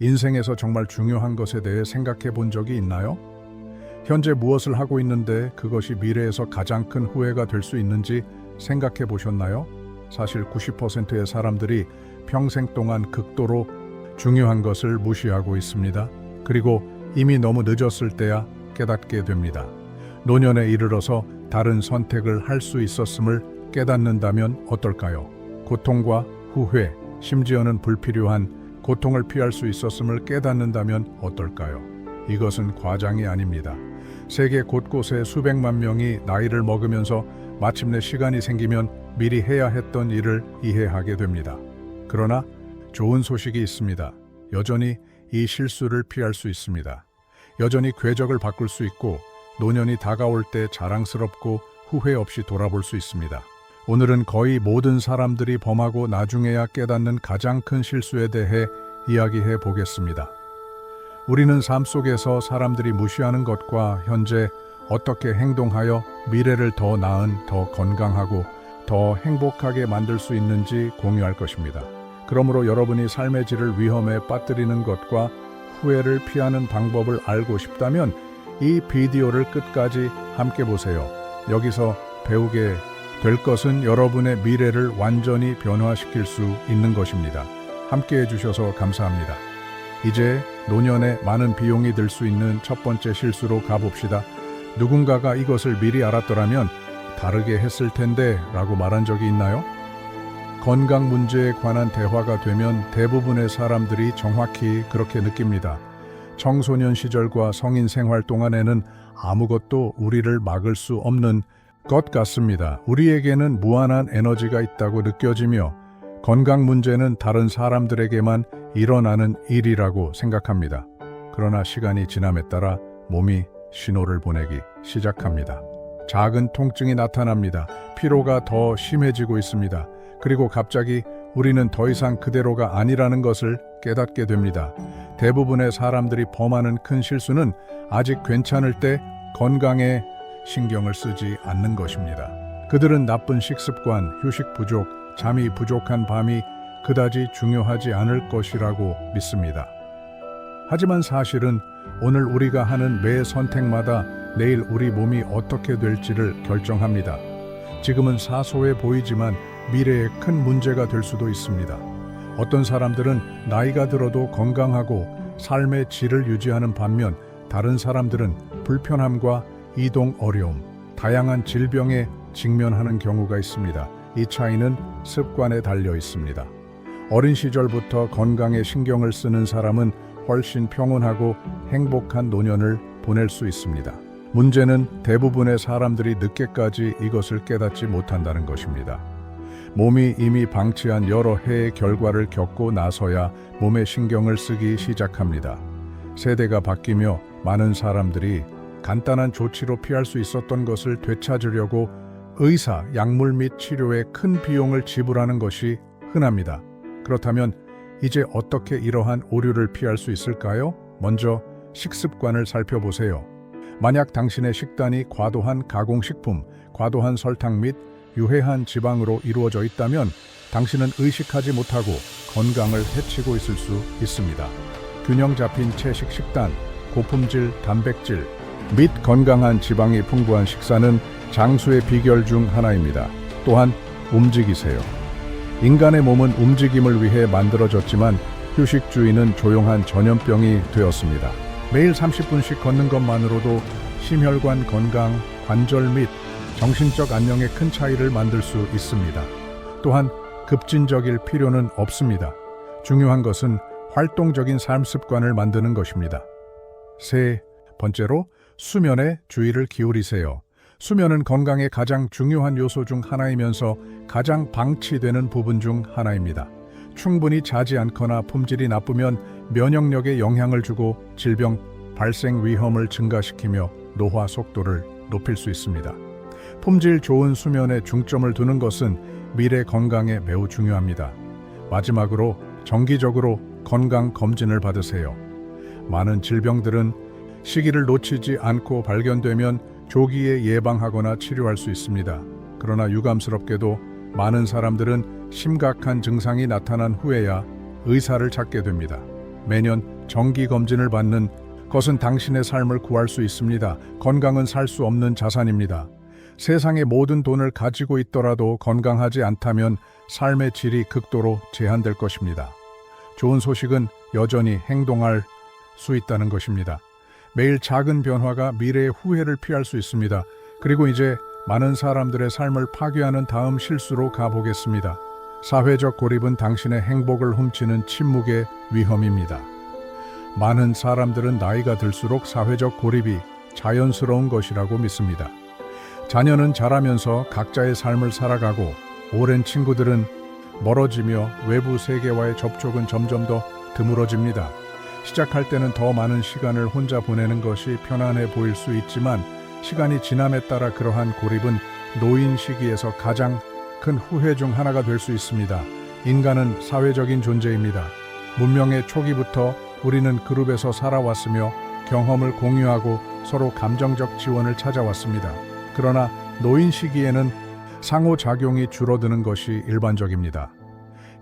인생에서 정말 중요한 것에 대해 생각해 본 적이 있나요? 현재 무엇을 하고 있는데 그것이 미래에서 가장 큰 후회가 될 수 있는지 생각해 보셨나요? 사실 90%의 사람들이 평생 동안 극도로 중요한 것을 무시하고 있습니다. 그리고 이미 너무 늦었을 때야 깨닫게 됩니다. 노년에 이르러서 다른 선택을 할 수 있었음을 깨닫는다면 어떨까요? 고통과 후회, 심지어는 불필요한 고통을 피할 수 있었음을 깨닫는다면 어떨까요? 이것은 과장이 아닙니다. 세계 곳곳에 수백만 명이 나이를 먹으면서 마침내 시간이 생기면 미리 해야 했던 일을 이해하게 됩니다. 그러나 좋은 소식이 있습니다. 여전히 이 실수를 피할 수 있습니다. 여전히 궤적을 바꿀 수 있고 노년이 다가올 때 자랑스럽고 후회 없이 돌아볼 수 있습니다. 오늘은 거의 모든 사람들이 범하고 나중에야 깨닫는 가장 큰 실수에 대해 이야기해 보겠습니다. 우리는 삶 속에서 사람들이 무시하는 것과 현재 어떻게 행동하여 미래를 더 나은, 더 건강하고 더 행복하게 만들 수 있는지 공유할 것입니다. 그러므로 여러분이 삶의 질을 위험에 빠뜨리는 것과 후회를 피하는 방법을 알고 싶다면 이 비디오를 끝까지 함께 보세요. 여기서 배우게 될 것은 여러분의 미래를 완전히 변화시킬 수 있는 것입니다. 함께 해주셔서 감사합니다. 이제 노년에 많은 비용이 들 수 있는 첫 번째 실수로 가봅시다. 누군가가 이것을 미리 알았더라면 다르게 했을 텐데 라고 말한 적이 있나요? 건강 문제에 관한 대화가 되면 대부분의 사람들이 정확히 그렇게 느낍니다. 청소년 시절과 성인 생활 동안에는 아무것도 우리를 막을 수 없는 것 같습니다. 우리에게는 무한한 에너지가 있다고 느껴지며 건강 문제는 다른 사람들에게만 일어나는 일이라고 생각합니다. 그러나 시간이 지남에 따라 몸이 신호를 보내기 시작합니다. 작은 통증이 나타납니다. 피로가 더 심해지고 있습니다. 그리고 갑자기 우리는 더 이상 그대로가 아니라는 것을 깨닫게 됩니다. 대부분의 사람들이 범하는 큰 실수는 아직 괜찮을 때 건강에 신경을 쓰지 않는 것입니다. 그들은 나쁜 식습관, 휴식 부족, 잠이 부족한 밤이 그다지 중요하지 않을 것이라고 믿습니다. 하지만 사실은 오늘 우리가 하는 매 선택마다 내일 우리 몸이 어떻게 될지를 결정합니다. 지금은 사소해 보이지만 미래에 큰 문제가 될 수도 있습니다. 어떤 사람들은 나이가 들어도 건강하고 삶의 질을 유지하는 반면 다른 사람들은 불편함과 이동 어려움, 다양한 질병에 직면하는 경우가 있습니다. 이 차이는 습관에 달려 있습니다. 어린 시절부터 건강에 신경을 쓰는 사람은 훨씬 평온하고 행복한 노년을 보낼 수 있습니다. 문제는 대부분의 사람들이 늦게까지 이것을 깨닫지 못한다는 것입니다. 몸이 이미 방치한 여러 해의 결과를 겪고 나서야 몸에 신경을 쓰기 시작합니다. 세대가 바뀌며 많은 사람들이 간단한 조치로 피할 수 있었던 것을 되찾으려고 의사, 약물 및 치료에 큰 비용을 지불하는 것이 흔합니다. 그렇다면 이제 어떻게 이러한 오류를 피할 수 있을까요? 먼저 식습관을 살펴보세요. 만약 당신의 식단이 과도한 가공식품, 과도한 설탕 및 유해한 지방으로 이루어져 있다면 당신은 의식하지 못하고 건강을 해치고 있을 수 있습니다. 균형 잡힌 채식 식단, 고품질 단백질 및 건강한 지방이 풍부한 식사는 장수의 비결 중 하나입니다. 또한 움직이세요. 인간의 몸은 움직임을 위해 만들어졌지만 휴식주의는 조용한 전염병이 되었습니다. 매일 30분씩 걷는 것만으로도 심혈관 건강, 관절 및 정신적 안녕에 큰 차이를 만들 수 있습니다. 또한 급진적일 필요는 없습니다. 중요한 것은 활동적인 삶 습관을 만드는 것입니다. 세 번째로 수면에 주의를 기울이세요. 수면은 건강의 가장 중요한 요소 중 하나이면서 가장 방치되는 부분 중 하나입니다. 충분히 자지 않거나 품질이 나쁘면 면역력에 영향을 주고 질병 발생 위험을 증가시키며 노화 속도를 높일 수 있습니다. 품질 좋은 수면에 중점을 두는 것은 미래 건강에 매우 중요합니다. 마지막으로 정기적으로 건강 검진을 받으세요. 많은 질병들은 시기를 놓치지 않고 발견되면 조기에 예방하거나 치료할 수 있습니다. 그러나 유감스럽게도 많은 사람들은 심각한 증상이 나타난 후에야 의사를 찾게 됩니다. 매년 정기 검진을 받는 것은 당신의 삶을 구할 수 있습니다. 건강은 살 수 없는 자산입니다. 세상의 모든 돈을 가지고 있더라도 건강하지 않다면 삶의 질이 극도로 제한될 것입니다. 좋은 소식은 여전히 행동할 수 있다는 것입니다. 매일 작은 변화가 미래의 후회를 피할 수 있습니다. 그리고 이제 많은 사람들의 삶을 파괴하는 다음 실수로 가보겠습니다. 사회적 고립은 당신의 행복을 훔치는 침묵의 위험입니다. 많은 사람들은 나이가 들수록 사회적 고립이 자연스러운 것이라고 믿습니다. 자녀는 자라면서 각자의 삶을 살아가고 오랜 친구들은 멀어지며 외부 세계와의 접촉은 점점 더 드물어집니다. 시작할 때는 더 많은 시간을 혼자 보내는 것이 편안해 보일 수 있지만 시간이 지남에 따라 그러한 고립은 노인 시기에서 가장 큰 후회 중 하나가 될 수 있습니다. 인간은 사회적인 존재입니다. 문명의 초기부터 우리는 그룹에서 살아왔으며 경험을 공유하고 서로 감정적 지원을 찾아왔습니다. 그러나 노인 시기에는 상호작용이 줄어드는 것이 일반적입니다.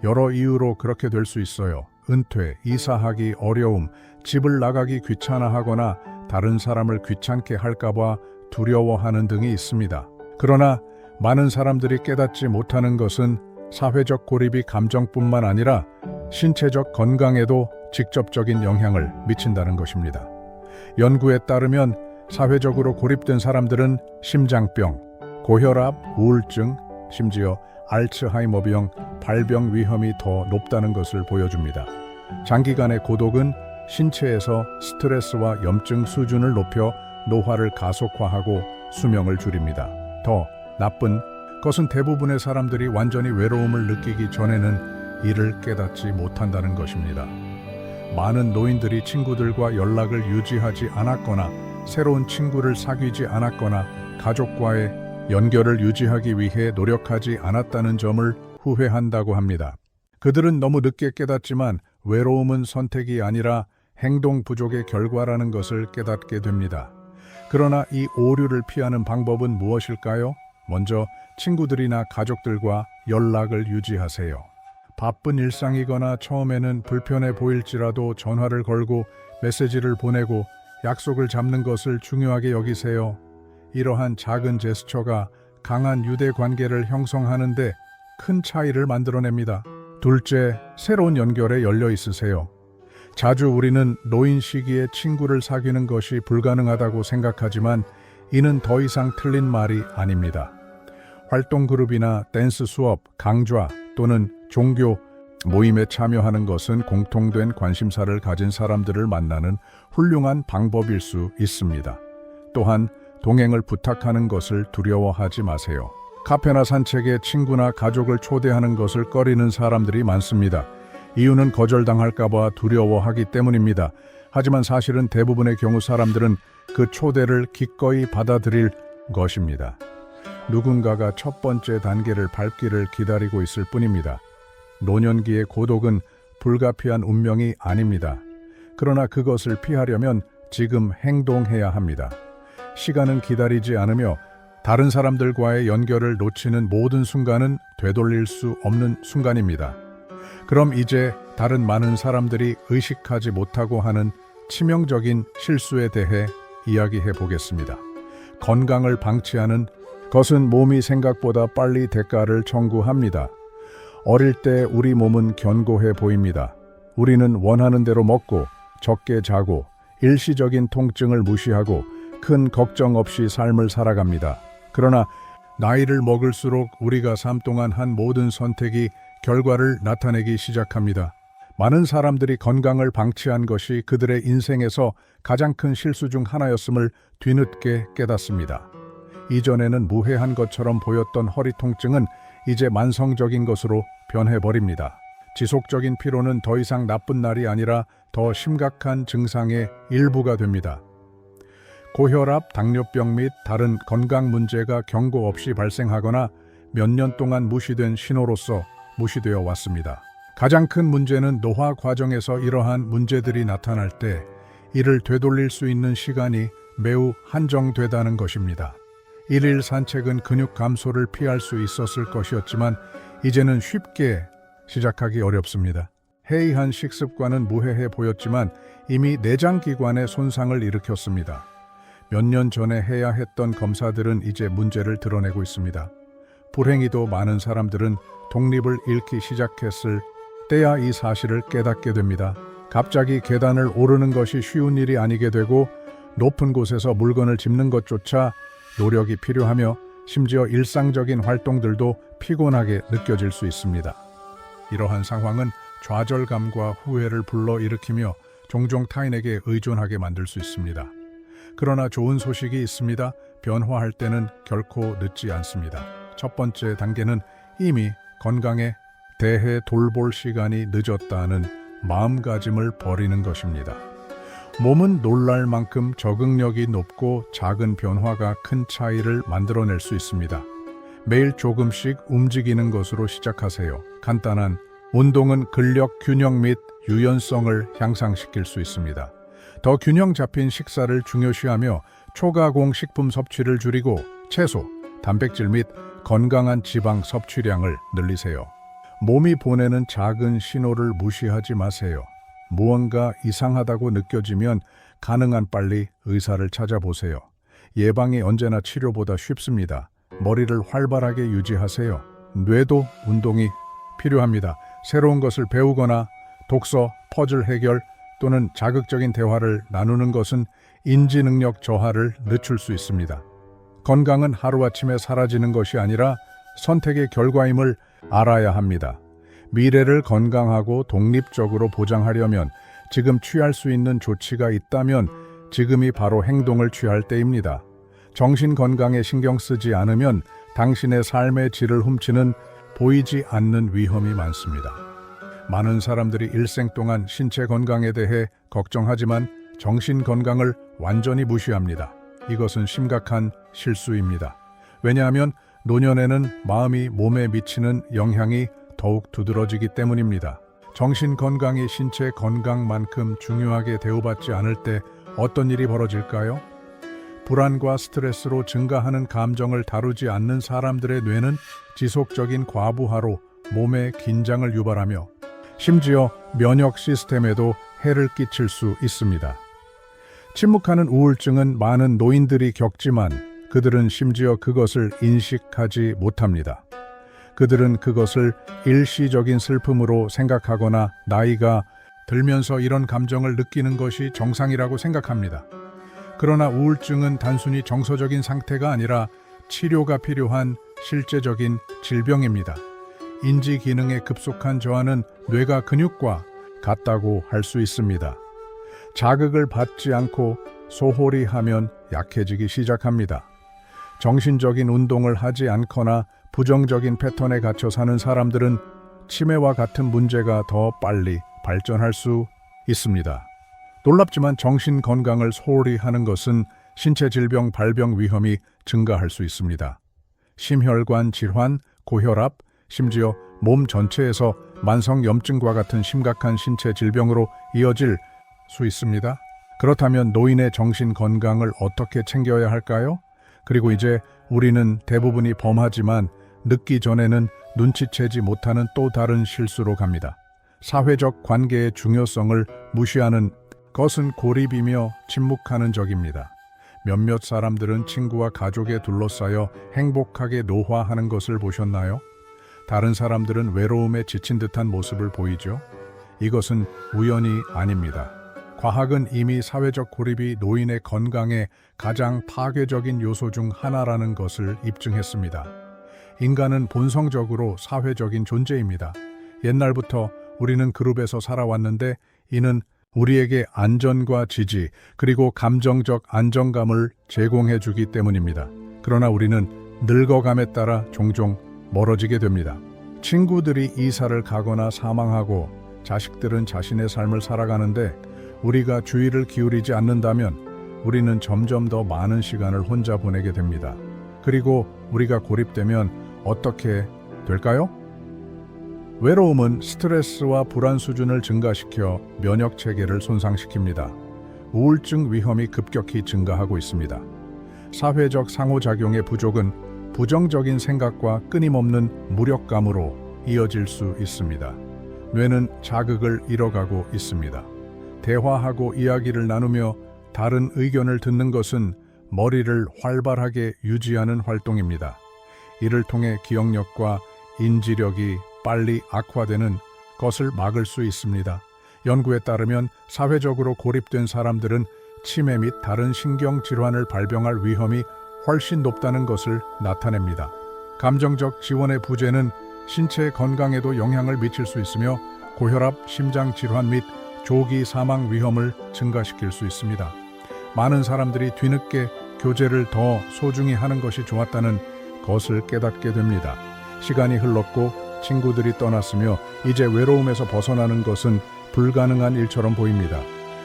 여러 이유로 그렇게 될 수 있어요. 은퇴, 이사하기 어려움, 집을 나가기 귀찮아하거나 다른 사람을 귀찮게 할까봐 두려워하는 등이 있습니다. 그러나 많은 사람들이 깨닫지 못하는 것은 사회적 고립이 감정뿐만 아니라 신체적 건강에도 직접적인 영향을 미친다는 것입니다. 연구에 따르면 사회적으로 고립된 사람들은 심장병, 고혈압, 우울증, 심지어 알츠하이머병, 발병 위험이 더 높다는 것을 보여줍니다. 장기간의 고독은 신체에서 스트레스와 염증 수준을 높여 노화를 가속화하고 수명을 줄입니다. 더 나쁜 것은 대부분의 사람들이 완전히 외로움을 느끼기 전에는 이를 깨닫지 못한다는 것입니다. 많은 노인들이 친구들과 연락을 유지하지 않았거나 새로운 친구를 사귀지 않았거나 가족과의 연결을 유지하기 위해 노력하지 않았다는 점을 후회한다고 합니다. 그들은 너무 늦게 깨닫지만 외로움은 선택이 아니라 행동 부족의 결과라는 것을 깨닫게 됩니다. 그러나 이 오류를 피하는 방법은 무엇일까요? 먼저 친구들이나 가족들과 연락을 유지하세요. 바쁜 일상이거나 처음에는 불편해 보일지라도 전화를 걸고 메시지를 보내고 약속을 잡는 것을 중요하게 여기세요. 이러한 작은 제스처가 강한 유대 관계를 형성하는 데 큰 차이를 만들어냅니다. 둘째, 새로운 연결에 열려 있으세요. 자주 우리는 노인 시기에 친구를 사귀는 것이 불가능하다고 생각하지만 이는 더 이상 틀린 말이 아닙니다. 활동 그룹이나 댄스 수업, 강좌 또는 종교 모임에 참여하는 것은 공통된 관심사를 가진 사람들을 만나는 훌륭한 방법일 수 있습니다. 또한 동행을 부탁하는 것을 두려워하지 마세요. 카페나 산책에 친구나 가족을 초대하는 것을 꺼리는 사람들이 많습니다. 이유는 거절당할까봐 두려워하기 때문입니다. 하지만 사실은 대부분의 경우 사람들은 그 초대를 기꺼이 받아들일 것입니다. 누군가가 첫 번째 단계를 밟기를 기다리고 있을 뿐입니다. 노년기의 고독은 불가피한 운명이 아닙니다. 그러나 그것을 피하려면 지금 행동해야 합니다. 시간은 기다리지 않으며 다른 사람들과의 연결을 놓치는 모든 순간은 되돌릴 수 없는 순간입니다. 그럼 이제 다른 많은 사람들이 의식하지 못하고 하는 치명적인 실수에 대해 이야기해 보겠습니다. 건강을 방치하는 것은 몸이 생각보다 빨리 대가를 청구합니다. 어릴 때 우리 몸은 견고해 보입니다. 우리는 원하는 대로 먹고 적게 자고 일시적인 통증을 무시하고 큰 걱정 없이 삶을 살아갑니다. 그러나 나이를 먹을수록 우리가 삶 동안 한 모든 선택이 결과를 나타내기 시작합니다. 많은 사람들이 건강을 방치한 것이 그들의 인생에서 가장 큰 실수 중 하나였음을 뒤늦게 깨닫습니다. 이전에는 무해한 것처럼 보였던 허리 통증은 이제 만성적인 것으로 변해버립니다. 지속적인 피로는 더 이상 나쁜 날이 아니라 더 심각한 증상의 일부가 됩니다. 고혈압, 당뇨병 및 다른 건강 문제가 경고 없이 발생하거나 몇 년 동안 무시된 신호로서 무시되어 왔습니다. 가장 큰 문제는 노화 과정에서 이러한 문제들이 나타날 때 이를 되돌릴 수 있는 시간이 매우 한정되다는 것입니다. 일일 산책은 근육 감소를 피할 수 있었을 것이었지만 이제는 쉽게 시작하기 어렵습니다. 해이한 식습관은 무해해 보였지만 이미 내장기관에 손상을 일으켰습니다. 몇 년 전에 해야 했던 검사들은 이제 문제를 드러내고 있습니다. 불행히도 많은 사람들은 독립을 잃기 시작했을 때야 이 사실을 깨닫게 됩니다. 갑자기 계단을 오르는 것이 쉬운 일이 아니게 되고 높은 곳에서 물건을 짚는 것조차 노력이 필요하며 심지어 일상적인 활동들도 피곤하게 느껴질 수 있습니다. 이러한 상황은 좌절감과 후회를 불러일으키며 종종 타인에게 의존하게 만들 수 있습니다. 그러나 좋은 소식이 있습니다. 변화할 때는 결코 늦지 않습니다. 첫 번째 단계는 이미 건강에 대해 돌볼 시간이 늦었다는 마음가짐을 버리는 것입니다. 몸은 놀랄 만큼 적응력이 높고 작은 변화가 큰 차이를 만들어낼 수 있습니다. 매일 조금씩 움직이는 것으로 시작하세요. 간단한 운동은 근력 균형 및 유연성을 향상시킬 수 있습니다. 더 균형 잡힌 식사를 중요시하며 초가공 식품 섭취를 줄이고 채소, 단백질 및 건강한 지방 섭취량을 늘리세요. 몸이 보내는 작은 신호를 무시하지 마세요. 무언가 이상하다고 느껴지면 가능한 빨리 의사를 찾아보세요. 예방이 언제나 치료보다 쉽습니다. 머리를 활발하게 유지하세요. 뇌도 운동이 필요합니다. 새로운 것을 배우거나 독서, 퍼즐 해결 또는 자극적인 대화를 나누는 것은 인지 능력 저하를 늦출 수 있습니다. 건강은 하루아침에 사라지는 것이 아니라 선택의 결과임을 알아야 합니다. 미래를 건강하고 독립적으로 보장하려면 지금 취할 수 있는 조치가 있다면 지금이 바로 행동을 취할 때입니다. 정신 건강에 신경 쓰지 않으면 당신의 삶의 질을 훔치는 보이지 않는 위험이 많습니다. 많은 사람들이 일생 동안 신체 건강에 대해 걱정하지만 정신 건강을 완전히 무시합니다. 이것은 심각한 실수입니다. 왜냐하면 노년에는 마음이 몸에 미치는 영향이 더욱 두드러지기 때문입니다. 정신 건강이 신체 건강만큼 중요하게 대우받지 않을 때 어떤 일이 벌어질까요? 불안과 스트레스로 증가하는 감정을 다루지 않는 사람들의 뇌는 지속적인 과부하로 몸에 긴장을 유발하며 심지어 면역 시스템에도 해를 끼칠 수 있습니다. 침묵하는 우울증은 많은 노인들이 겪지만 그들은 심지어 그것을 인식하지 못합니다. 그들은 그것을 일시적인 슬픔으로 생각하거나 나이가 들면서 이런 감정을 느끼는 것이 정상이라고 생각합니다. 그러나 우울증은 단순히 정서적인 상태가 아니라 치료가 필요한 실제적인 질병입니다. 인지 기능의 급속한 저하는 뇌가 근육과 같다고 할 수 있습니다. 자극을 받지 않고 소홀히 하면 약해지기 시작합니다. 정신적인 운동을 하지 않거나 부정적인 패턴에 갇혀 사는 사람들은 치매와 같은 문제가 더 빨리 발전할 수 있습니다. 놀랍지만 정신 건강을 소홀히 하는 것은 신체 질병 발병 위험이 증가할 수 있습니다. 심혈관 질환, 고혈압, 심지어 몸 전체에서 만성 염증과 같은 심각한 신체 질병으로 이어질 수 있습니다. 그렇다면 노인의 정신 건강을 어떻게 챙겨야 할까요? 그리고 이제 우리는 대부분이 범하지만 늦기 전에는 눈치채지 못하는 또 다른 실수로 갑니다. 사회적 관계의 중요성을 무시하는 것은 고립이며 침묵하는 적입니다. 몇몇 사람들은 친구와 가족에 둘러싸여 행복하게 노화하는 것을 보셨나요? 다른 사람들은 외로움에 지친 듯한 모습을 보이죠? 이것은 우연이 아닙니다. 과학은 이미 사회적 고립이 노인의 건강에 가장 파괴적인 요소 중 하나라는 것을 입증했습니다. 인간은 본성적으로 사회적인 존재입니다. 옛날부터 우리는 그룹에서 살아왔는데 이는 우리에게 안전과 지지 그리고 감정적 안정감을 제공해 주기 때문입니다. 그러나 우리는 늙어감에 따라 종종 멀어지게 됩니다. 친구들이 이사를 가거나 사망하고 자식들은 자신의 삶을 살아가는데 우리가 주의를 기울이지 않는다면 우리는 점점 더 많은 시간을 혼자 보내게 됩니다. 그리고 우리가 고립되면 어떻게 될까요? 외로움은 스트레스와 불안 수준을 증가시켜 면역 체계를 손상시킵니다. 우울증 위험이 급격히 증가하고 있습니다. 사회적 상호작용의 부족은 부정적인 생각과 끊임없는 무력감으로 이어질 수 있습니다. 뇌는 자극을 잃어가고 있습니다. 대화하고 이야기를 나누며 다른 의견을 듣는 것은 머리를 활발하게 유지하는 활동입니다. 이를 통해 기억력과 인지력이 빨리 악화되는 것을 막을 수 있습니다. 연구에 따르면 사회적으로 고립된 사람들은 치매 및 다른 신경질환을 발병할 위험이 훨씬 높다는 것을 나타냅니다. 감정적 지원의 부재는 신체 건강에도 영향을 미칠 수 있으며 고혈압, 심장질환 및 조기 사망 위험을 증가시킬 수 있습니다. 많은 사람들이 뒤늦게 교제를 더 소중히 하는 것이 좋았다는 것을 깨닫게 됩니다. 시간이 흘렀고 친구들이 떠났으며 이제 외로움에서 벗어나는 것은 불가능한 일처럼 보입니다.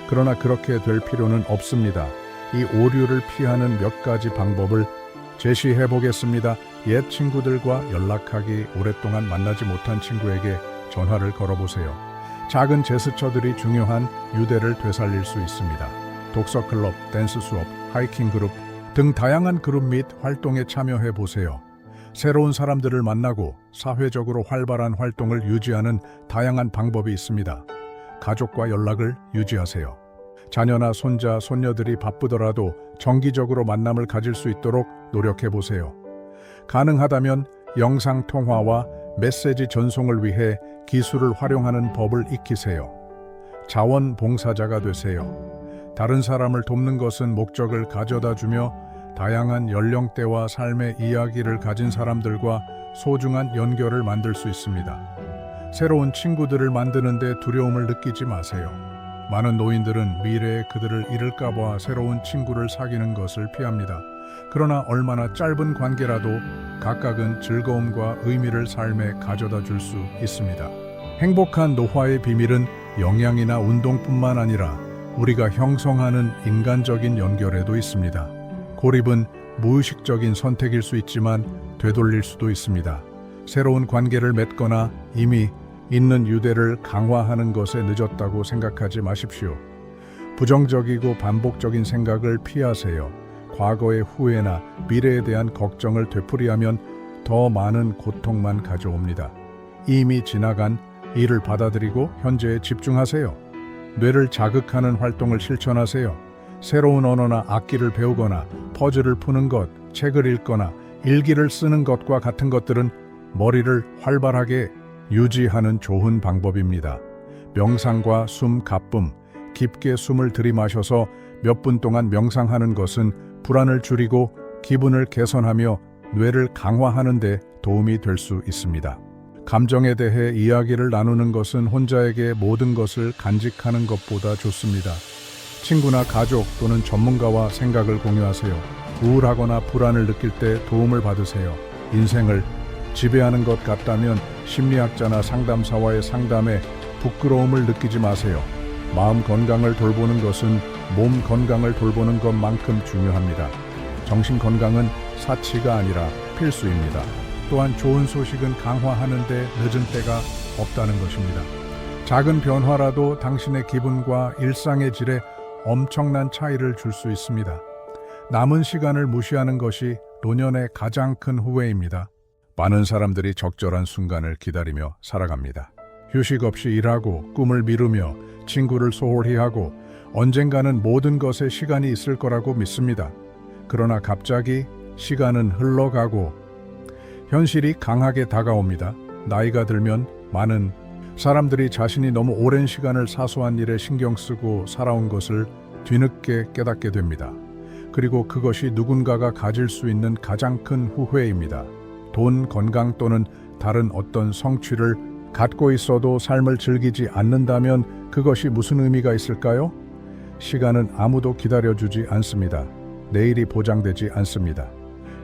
그러나 그렇게 될 필요는 없습니다. 이 오류를 피하는 몇 가지 방법을 제시해 보겠습니다. 옛 친구들과 연락하기, 오랫동안 만나지 못한 친구에게 전화를 걸어보세요. 작은 제스처들이 중요한 유대를 되살릴 수 있습니다. 독서 클럽, 댄스 수업, 하이킹 그룹 등 다양한 그룹 및 활동에 참여해 보세요. 새로운 사람들을 만나고 사회적으로 활발한 활동을 유지하는 다양한 방법이 있습니다. 가족과 연락을 유지하세요. 자녀나 손자, 손녀들이 바쁘더라도 정기적으로 만남을 가질 수 있도록 노력해 보세요. 가능하다면 영상 통화와 메시지 전송을 위해 기술을 활용하는 법을 익히세요. 자원봉사자가 되세요. 다른 사람을 돕는 것은 목적을 가져다 주며 다양한 연령대와 삶의 이야기를 가진 사람들과 소중한 연결을 만들 수 있습니다. 새로운 친구들을 만드는데 두려움을 느끼지 마세요. 많은 노인들은 미래에 그들을 잃을까 봐 새로운 친구를 사귀는 것을 피합니다. 그러나 얼마나 짧은 관계라도 각각은 즐거움과 의미를 삶에 가져다 줄 수 있습니다. 행복한 노화의 비밀은 영양이나 운동뿐만 아니라 우리가 형성하는 인간적인 연결에도 있습니다. 고립은 무의식적인 선택일 수 있지만 되돌릴 수도 있습니다. 새로운 관계를 맺거나 이미 있는 유대를 강화하는 것에 늦었다고 생각하지 마십시오. 부정적이고 반복적인 생각을 피하세요. 과거의 후회나 미래에 대한 걱정을 되풀이하면 더 많은 고통만 가져옵니다. 이미 지나간 일을 받아들이고 현재에 집중하세요. 뇌를 자극하는 활동을 실천하세요. 새로운 언어나 악기를 배우거나 퍼즐을 푸는 것, 책을 읽거나 일기를 쓰는 것과 같은 것들은 머리를 활발하게 유지하는 좋은 방법입니다. 명상과 숨 가쁨, 깊게 숨을 들이마셔서 몇 분 동안 명상하는 것은 불안을 줄이고 기분을 개선하며 뇌를 강화하는 데 도움이 될 수 있습니다. 감정에 대해 이야기를 나누는 것은 혼자에게 모든 것을 간직하는 것보다 좋습니다. 친구나 가족 또는 전문가와 생각을 공유하세요. 우울하거나 불안을 느낄 때 도움을 받으세요. 인생을 지배하는 것 같다면 심리학자나 상담사와의 상담에 부끄러움을 느끼지 마세요. 마음 건강을 돌보는 것은 몸 건강을 돌보는 것만큼 중요합니다. 정신 건강은 사치가 아니라 필수입니다. 또한 좋은 소식은 강화하는 데 늦은 때가 없다는 것입니다. 작은 변화라도 당신의 기분과 일상의 질에 엄청난 차이를 줄 수 있습니다. 남은 시간을 무시하는 것이 노년의 가장 큰 후회입니다. 많은 사람들이 적절한 순간을 기다리며 살아갑니다. 휴식 없이 일하고 꿈을 미루며 친구를 소홀히 하고 언젠가는 모든 것에 시간이 있을 거라고 믿습니다. 그러나 갑자기 시간은 흘러가고 현실이 강하게 다가옵니다. 나이가 들면 많은 사람들이 자신이 너무 오랜 시간을 사소한 일에 신경 쓰고 살아온 것을 뒤늦게 깨닫게 됩니다. 그리고 그것이 누군가가 가질 수 있는 가장 큰 후회입니다. 돈, 건강 또는 다른 어떤 성취를 갖고 있어도 삶을 즐기지 않는다면 그것이 무슨 의미가 있을까요? 시간은 아무도 기다려주지 않습니다. 내일이 보장되지 않습니다.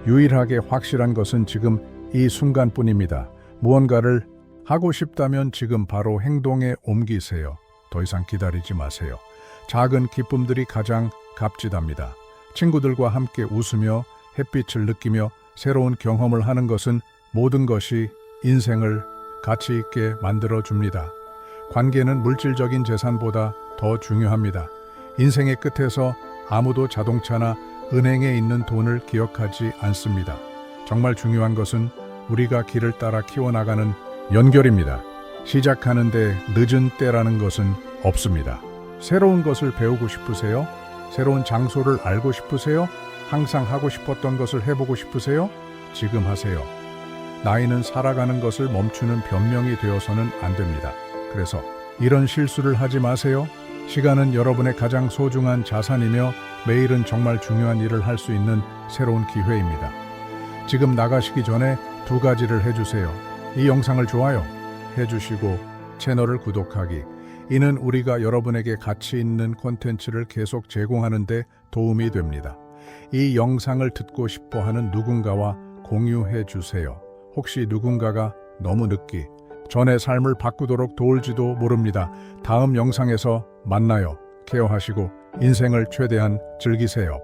유일하게 확실한 것은 지금 이 순간뿐입니다. 무언가를 하고 싶다면 지금 바로 행동에 옮기세요. 더 이상 기다리지 마세요. 작은 기쁨들이 가장 값지답니다. 친구들과 함께 웃으며 햇빛을 느끼며 새로운 경험을 하는 것은 모든 것이 인생을 가치 있게 만들어줍니다. 관계는 물질적인 재산보다 더 중요합니다. 인생의 끝에서 아무도 자동차나 은행에 있는 돈을 기억하지 않습니다. 정말 중요한 것은 우리가 길을 따라 키워나가는 연결입니다. 시작하는데 늦은 때라는 것은 없습니다. 새로운 것을 배우고 싶으세요? 새로운 장소를 알고 싶으세요? 항상 하고 싶었던 것을 해보고 싶으세요? 지금 하세요. 나이는 살아가는 것을 멈추는 변명이 되어서는 안 됩니다. 그래서 이런 실수를 하지 마세요. 시간은 여러분의 가장 소중한 자산이며 매일은 정말 중요한 일을 할 수 있는 새로운 기회입니다. 지금 나가시기 전에 두 가지를 해주세요. 이 영상을 좋아요 해주시고 채널을 구독하기. 이는 우리가 여러분에게 가치 있는 콘텐츠를 계속 제공하는 데 도움이 됩니다. 이 영상을 듣고 싶어 하는 누군가와 공유해 주세요. 혹시 누군가가 너무 늦기 전에 삶을 바꾸도록 도울지도 모릅니다. 다음 영상에서 만나요. 케어하시고 인생을 최대한 즐기세요.